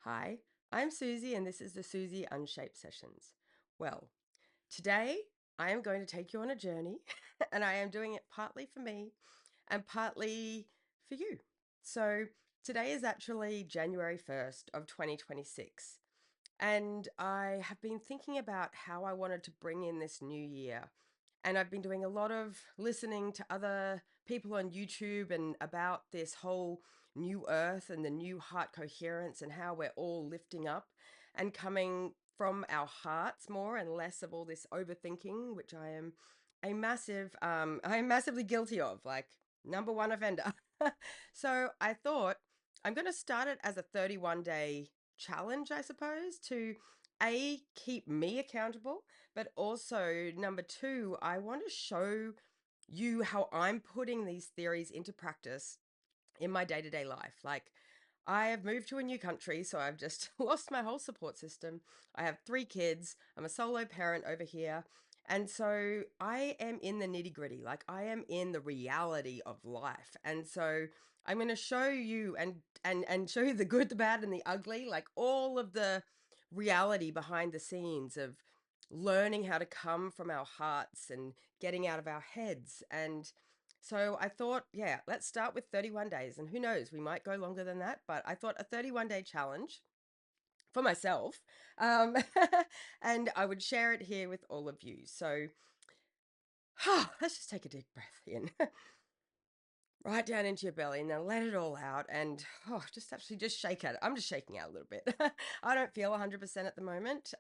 Hi, I'm Susie, and this is the Susie Unshaped sessions. Well, today I am going to take you on a journey, and I am doing it partly for me and partly for you. So, today is actually January 1st of 2026, and I have been thinking about how I wanted to bring in this new year. And I've been doing a lot of listening to other people on YouTube and about this whole new earth and the new heart coherence and how we're all lifting up and coming from our hearts more and less of all this overthinking, which I am massively guilty of, like number one offender. So I thought I'm going to start it as a 31-day challenge, I suppose, to keep me accountable, but also number two, I want to show you how I'm putting these theories into practice in my day-to-day life. Like, I have moved to a new country, so I've just lost my whole support system. I have three kids. I'm a solo parent over here. And so I am in the nitty gritty, like I am in the reality of life. And so I'm going to show you and show you the good, the bad, and the ugly, like all of the reality behind the scenes of learning how to come from our hearts and getting out of our heads. And so I thought, yeah, let's start with 31 days. And who knows, we might go longer than that. But I thought a 31-day challenge for myself. Um, and I would share it here with all of you. So let's just take a deep breath in. Right down into your belly and then let it all out and just actually just shake it. I'm just shaking out a little bit. I don't feel 100% at the moment.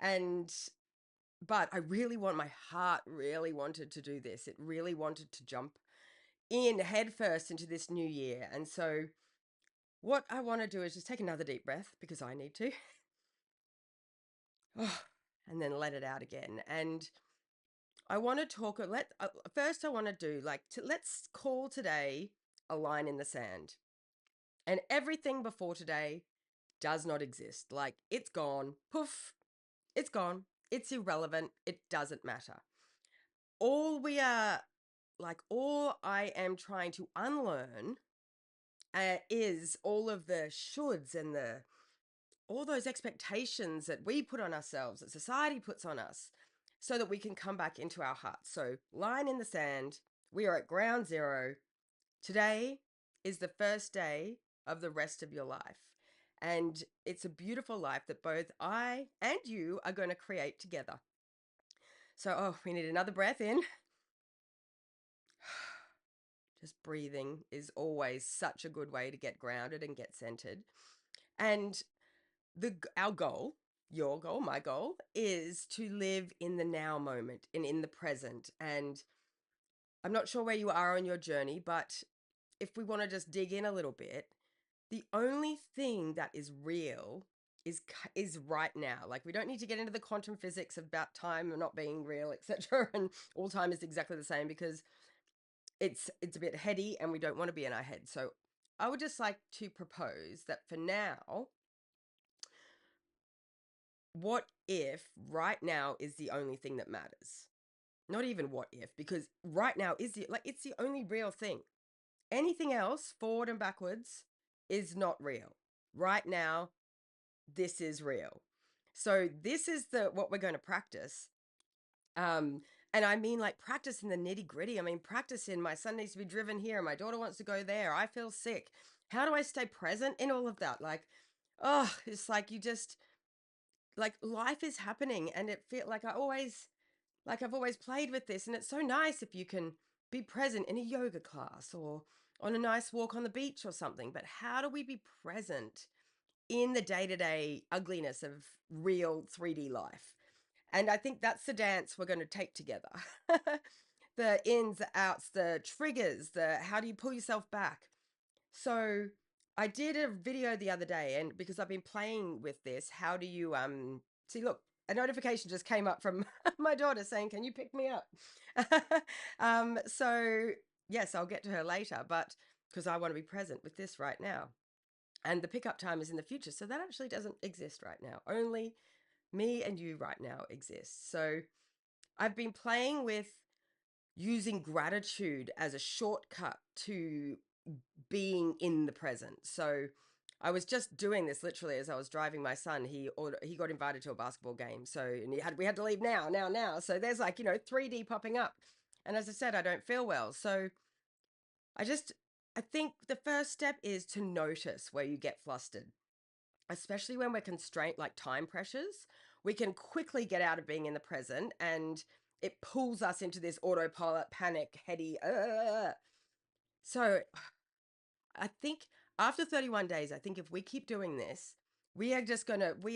And but I really want my heart really wanted to do this. It really wanted to jump in headfirst into this new year. And so what I want to do is just take another deep breath because I need to. And then let it out again. And I want to talk first I want to do let's call today a line in the sand. And everything before today does not exist. Like it's gone. Poof. It's gone. It's irrelevant. It doesn't matter. All we are all I am trying to unlearn is all of the shoulds and all those expectations that we put on ourselves, that society puts on us, so that we can come back into our hearts. So, line in the sand, we are at ground zero. Today is the first day of the rest of your life. And it's a beautiful life that both I and you are going to create together. So, we need another breath in. Just breathing is always such a good way to get grounded and get centered. And our goal, your goal, my goal, is to live in the now moment and in the present. And I'm not sure where you are on your journey, but if we want to just dig in a little bit, the only thing that is real is right now. Like we don't need to get into the quantum physics about time not being real, etc. And all time is exactly the same because it's a bit heady and we don't want to be in our head. So I would just like to propose that for now, what if right now is the only thing that matters? Not even what if, because right now is it's the only real thing. Anything else, forward and backwards, is not real. Right now, this is real. So this is the what we're going to practice. Um, and I mean like practice in the nitty gritty. I mean, practice in my son needs to be driven here, my daughter wants to go there, I feel sick. How do I stay present in all of that? It's like you just like life is happening and it feel like I've always played with this and it's so nice if you can be present in a yoga class or on a nice walk on the beach or something, but how do we be present in the day-to-day ugliness of real 3D life? And I think that's the dance we're going to take together. The ins, the outs, the triggers, the how do you pull yourself back? So I did a video the other day, and because I've been playing with this, how do you see? Look, a notification just came up from my daughter saying, "Can you pick me up?" So yes, I'll get to her later, but because I want to be present with this right now, and the pickup time is in the future, so that actually doesn't exist right now. Only me and you right now exists. So I've been playing with using gratitude as a shortcut to being in the present. So I was just doing this literally as I was driving my son. He got invited to a basketball game, so and we had to leave now. So there's like 3D popping up, and as I said, I don't feel well. So I just I think the first step is to notice where you get flustered, especially when we're constrained like time pressures. We can quickly get out of being in the present, and it pulls us into this autopilot, panic, heady. So I think after 31 days, I think if we keep doing this, we are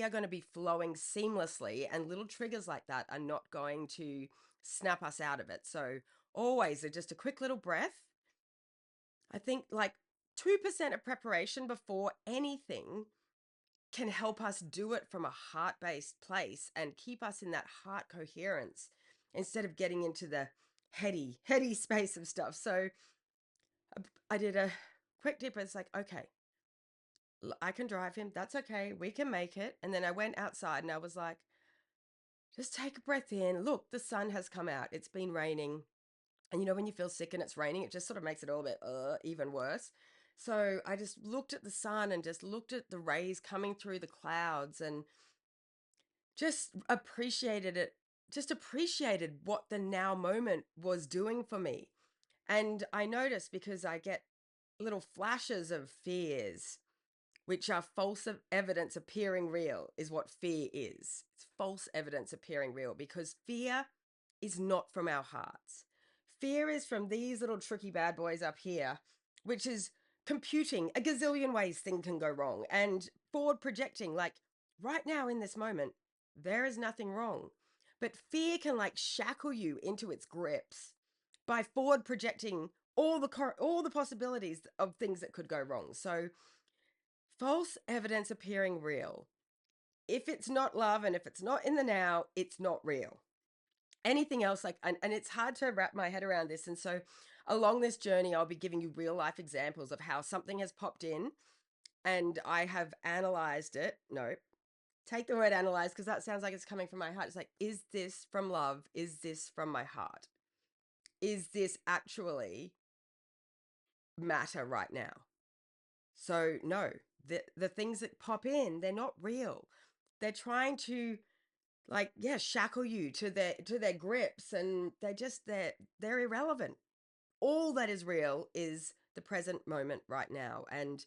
gonna be flowing seamlessly, and little triggers like that are not going to snap us out of it. So always just a quick little breath. I think like 2% of preparation before anything can help us do it from a heart-based place and keep us in that heart coherence instead of getting into the heady space of stuff. So I did a quick dip. It's like, okay, I can drive him. That's okay. We can make it. And then I went outside and I was like, just take a breath in. Look, the sun has come out. It's been raining. And when you feel sick and it's raining, it just sort of makes it a little bit even worse. So I just looked at the sun and just looked at the rays coming through the clouds and just appreciated it, just appreciated what the now moment was doing for me. And I noticed because I get little flashes of fears which are false evidence appearing real, is what fear is. It's false evidence appearing real because fear is not from our hearts. Fear is from these little tricky bad boys up here, which is computing a gazillion ways things can go wrong and forward projecting, like right now in this moment, there is nothing wrong. But fear can like shackle you into its grips by forward projecting all the possibilities of things that could go wrong. So false evidence appearing real. If it's not love and if it's not in the now, it's not real. Anything else, like, and it's hard to wrap my head around this. And so, along this journey, I'll be giving you real life examples of how something has popped in and I have analyzed it. No, take the word analyze because that sounds like it's coming from my heart. It's like, is this from love? Is this from my heart? Is this actually matter right now? So no, the things that pop in, they're not real. They're trying to like, yeah, shackle you to their grips, and they're irrelevant. All that is real is the present moment right now. And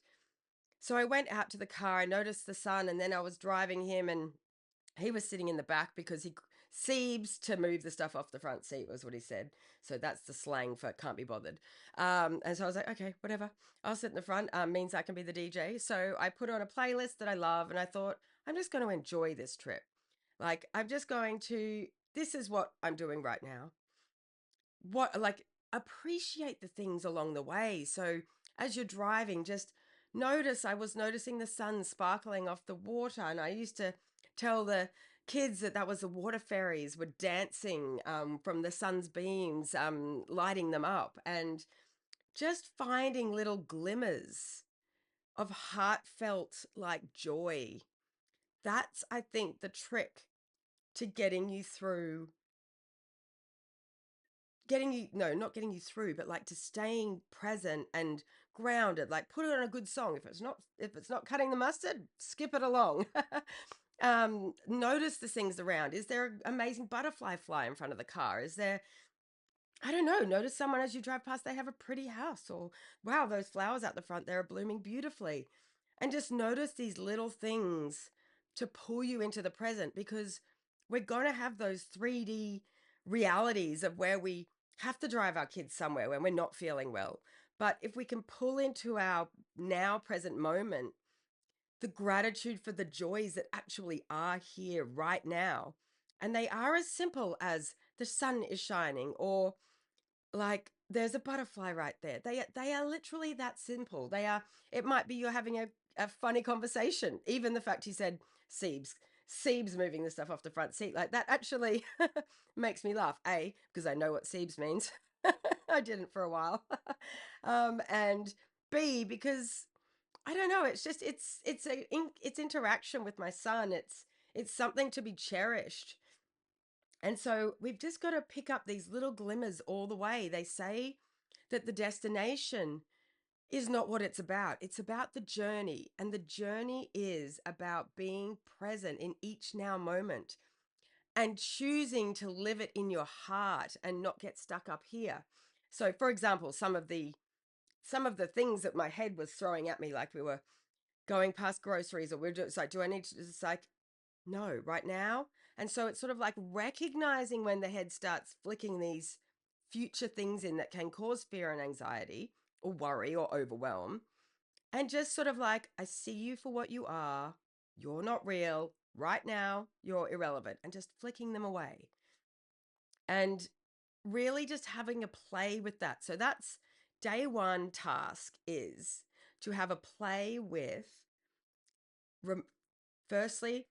so I went out to the car, I noticed the sun, and then I was driving him, and he was sitting in the back because he seems to move the stuff off the front seat was what he said. So that's the slang for can't be bothered. And so I was like, okay, whatever, I'll sit in the front. Means I can be the DJ. So I put on a playlist that I love and I thought I'm just going to enjoy this trip. Like I'm just going to, this is what I'm doing right now. What, like, appreciate the things along the way. So as you're driving, just notice, I was noticing the sun sparkling off the water. And I used to tell the kids that was the water fairies were dancing from the sun's beams, lighting them up. And just finding little glimmers of heartfelt like joy. That's, I think, the trick to getting you through, getting you, no, not getting you through, but like to staying present and grounded. Like put it on a good song. If it's not cutting the mustard, skip it along. Notice the things around. Is there an amazing butterfly fly in front of the car? Is there, I don't know, notice someone as you drive past, they have a pretty house, or wow, those flowers out the front, they're blooming beautifully. And just notice these little things to pull you into the present, because we're going to have those 3D realities of where we have to drive our kids somewhere when we're not feeling well. But if we can pull into our now present moment, the gratitude for the joys that actually are here right now, and they are as simple as the sun is shining, or like there's a butterfly right there. They are literally that simple. They are, it might be you're having a funny conversation. Even the fact he said Siebes, Siebes moving the stuff off the front seat, like that actually makes me laugh. A, because I know what Siebes means. I didn't for a while. And B, because I don't know, it's just it's interaction with my son. It's something to be cherished. And so we've just got to pick up these little glimmers all the way. They say that the destination is not what it's about. It's about the journey. And the journey is about being present in each now moment and choosing to live it in your heart and not get stuck up here. So, for example, some of the things that my head was throwing at me, like we were going past groceries, or we're just like, do I need to just like, no, right now? And so it's sort of like recognizing when the head starts flicking these future things in that can cause fear and anxiety or worry or overwhelm. And just sort of like, I see you for what you are. You're not real. Right now, you're irrelevant. And just flicking them away. And really just having a play with that. So that's day one task, is to have a play with, firstly,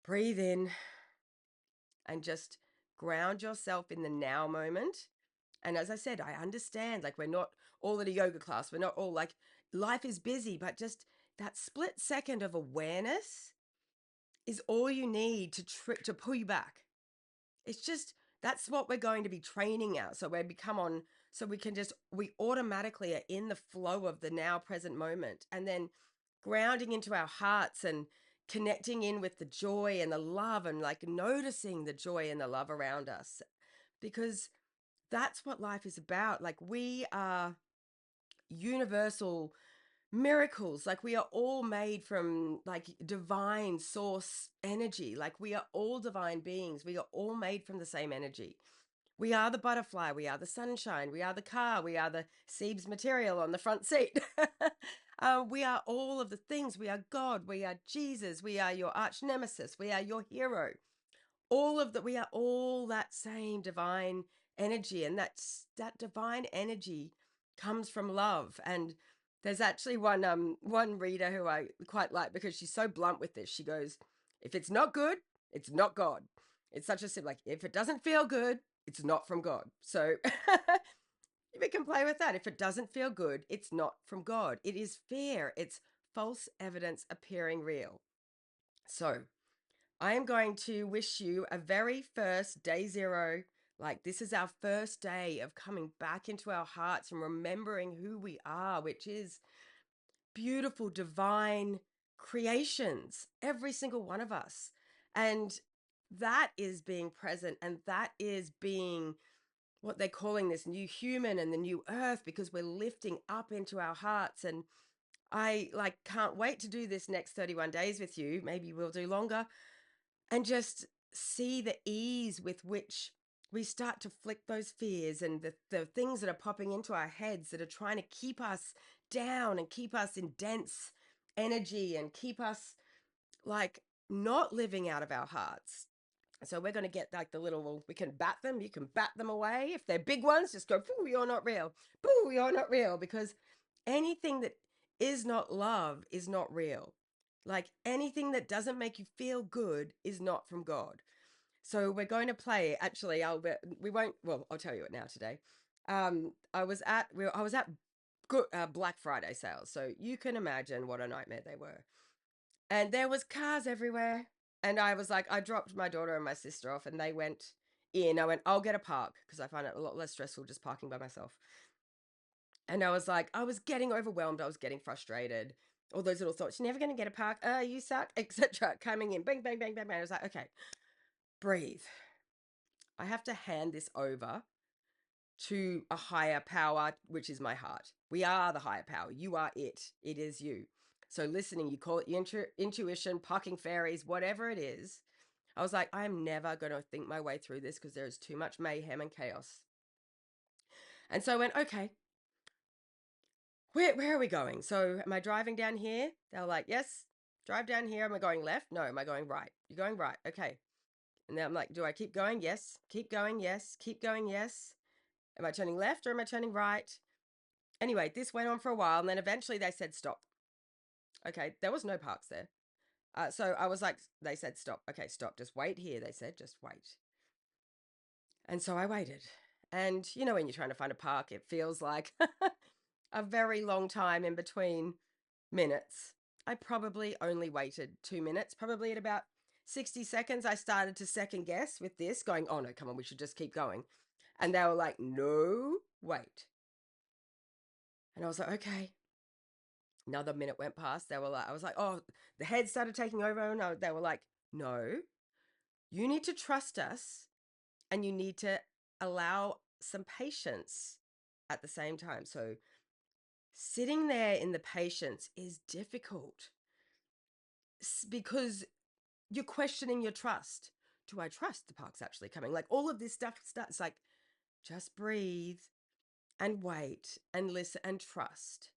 breathe in and just ground yourself in the now moment. And as I said, I understand, like, we're not all at a yoga class. We're not all like, life is busy, but just that split second of awareness is all you need to pull you back. It's just, that's what we're going to be training out. So so we automatically are in the flow of the now present moment, and then grounding into our hearts and connecting in with the joy and the love, and like noticing the joy and the love around us, because that's what life is about. Like, we are universal miracles. Like, we are all made from like divine source energy. Like, we are all divine beings. We are all made from the same energy. We are the butterfly, we are the sunshine, we are the car, we are the Siebes material on the front seat. We are all of the things. We are God, we are Jesus, we are your arch nemesis, we are your hero. All of that, we are all that same divine energy, and that divine energy comes from love. And there's actually one reader who I quite like, because she's so blunt with this. She goes, if it's not good, it's not God. It's such a simple, like, if it doesn't feel good, it's not from God. So we can play with that. If it doesn't feel good, it's not from God. It is fear. It's false evidence appearing real. So I am going to wish you a very first day zero. Like, this is our first day of coming back into our hearts and remembering who we are, which is beautiful, divine creations, every single one of us. And that is being present, and that is being what they're calling this new human and the new earth, because we're lifting up into our hearts. And I like can't wait to do this next 31 days with you. Maybe we'll do longer, and just see the ease with which we start to flick those fears and the things that are popping into our heads that are trying to keep us down and keep us in dense energy and keep us like not living out of our hearts. So we're going to get like the little, we can bat them, you can bat them away. If they're big ones, just go, boo, you're not real. Boo, you're not real. Because anything that is not love is not real. Like, anything that doesn't make you feel good is not from God. So we're going to play. Actually, we won't. Well, I'll tell you it now today. I was at Black Friday sales, so you can imagine what a nightmare they were. And there was cars everywhere. And I was like, I dropped my daughter and my sister off, and they went in. I went, I'll get a park, because I find it a lot less stressful just parking by myself. And I was like, I was getting overwhelmed. I was getting frustrated. All those little thoughts. You're never going to get a park. You suck, etc. Coming in, bang, bang, bang, bang, bang. I was like, okay, breathe. I have to hand this over to a higher power, which is my heart. We are the higher power. You are it. It is you. So listening, you call it intuition, parking fairies, whatever it is. I was like, I'm never going to think my way through this, because there is too much mayhem and chaos. And so I went, okay, where are we going? So am I driving down here? They were like, yes, drive down here. Am I going left? No. Am I going right? You're going right. Okay. And then I'm like, do I keep going? Yes. Keep going. Yes. Keep going. Yes. Am I turning left or am I turning right? Anyway, this went on for a while, and then eventually they said stop. Okay. There was no parks there. So I was like, they said stop. Okay, stop. Just wait here. They said, just wait. And so I waited. And you know, when you're trying to find a park, it feels like a very long time in between minutes. I probably only waited 2 minutes. Probably at about 60 seconds, I started to second guess with this, going, oh no, come on, we should just keep going. And they were like, no, wait. And I was like, okay. Another minute went past. They were like, I was like, oh, the head started taking over. And they were like, no, you need to trust us and you need to allow some patience at the same time. So sitting there in the patience is difficult because you're questioning your trust. Do I trust the park's actually coming? Like all of this stuff starts like, just breathe and wait and listen and trust.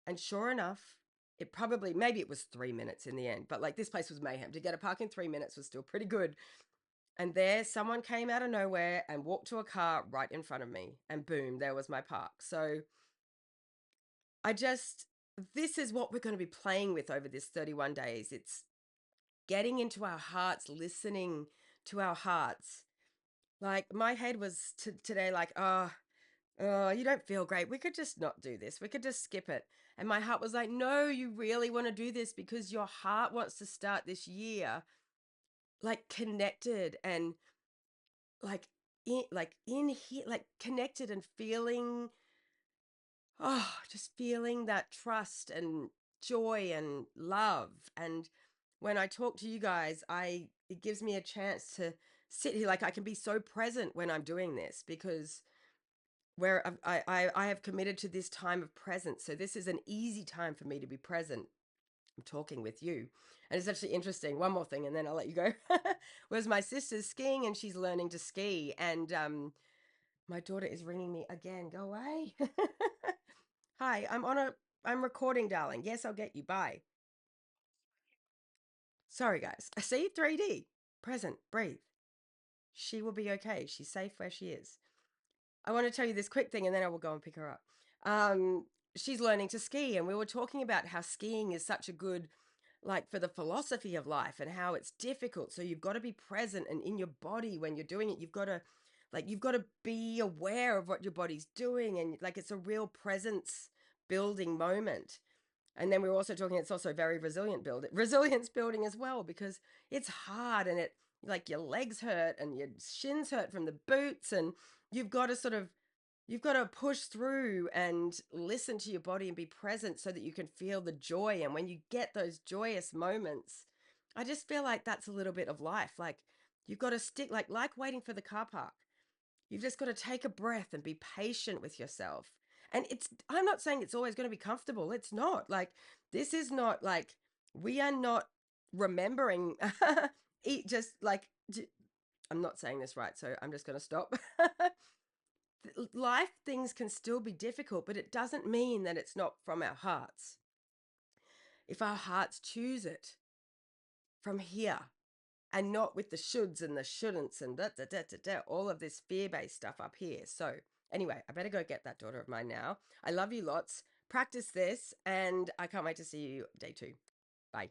And sure enough, it probably, maybe it was 3 minutes in the end, but like this place was mayhem. To get a park in 3 minutes was still pretty good. And there, someone came out of nowhere and walked to a car right in front of me. And boom, there was my park. So I just, this is what we're going to be playing with over this 31 days. It's getting into our hearts, listening to our hearts. Like my head was today, like, oh, you don't feel great. We could just not do this. We could just skip it. And my heart was like, no, you really want to do this because your heart wants to start this year like connected and like in here, like connected and feeling, just feeling that trust and joy and love. And when I talk to you guys, it gives me a chance to sit here, like I can be so present when I'm doing this because where I have committed to this time of presence. So this is an easy time for me to be present. I'm talking with you. And it's actually interesting. One more thing, and then I'll let you go. Was my sister's skiing and she's learning to ski. And my daughter is ringing me again. Go away. Hi, I'm recording, darling. Yes, I'll get you. Bye. Sorry, guys. I see 3D. Present. Breathe. She will be okay. She's safe where she is. I want to tell you this quick thing and then I will go and pick her up. She's learning to ski, and we were talking about how skiing is such a good, like, for the philosophy of life and how it's difficult. So you've got to be present and in your body when you're doing it. You've got to be aware of what your body's doing, and like it's a real presence building moment. And then we were also talking, it's also very resilience building as well, because it's hard and it like your legs hurt and your shins hurt from the boots, and you've got to sort of you've got to push through and listen to your body and be present so that you can feel the joy. And when you get those joyous moments, I just feel like that's a little bit of life. Like you've got to stick like waiting for the car park. You've just got to take a breath and be patient with yourself. And I'm not saying it's always going to be comfortable. It's not. Like, this is not like, we are not remembering, eat just like, I'm not saying this right, so I'm just going to stop. Life things can still be difficult, but it doesn't mean that it's not from our hearts. If our hearts choose it from here, and not with the shoulds and the shouldn'ts and all of this fear-based stuff up here. So anyway, I better go get that daughter of mine now. I love you lots. Practice this, and I can't wait to see you day 2. Bye.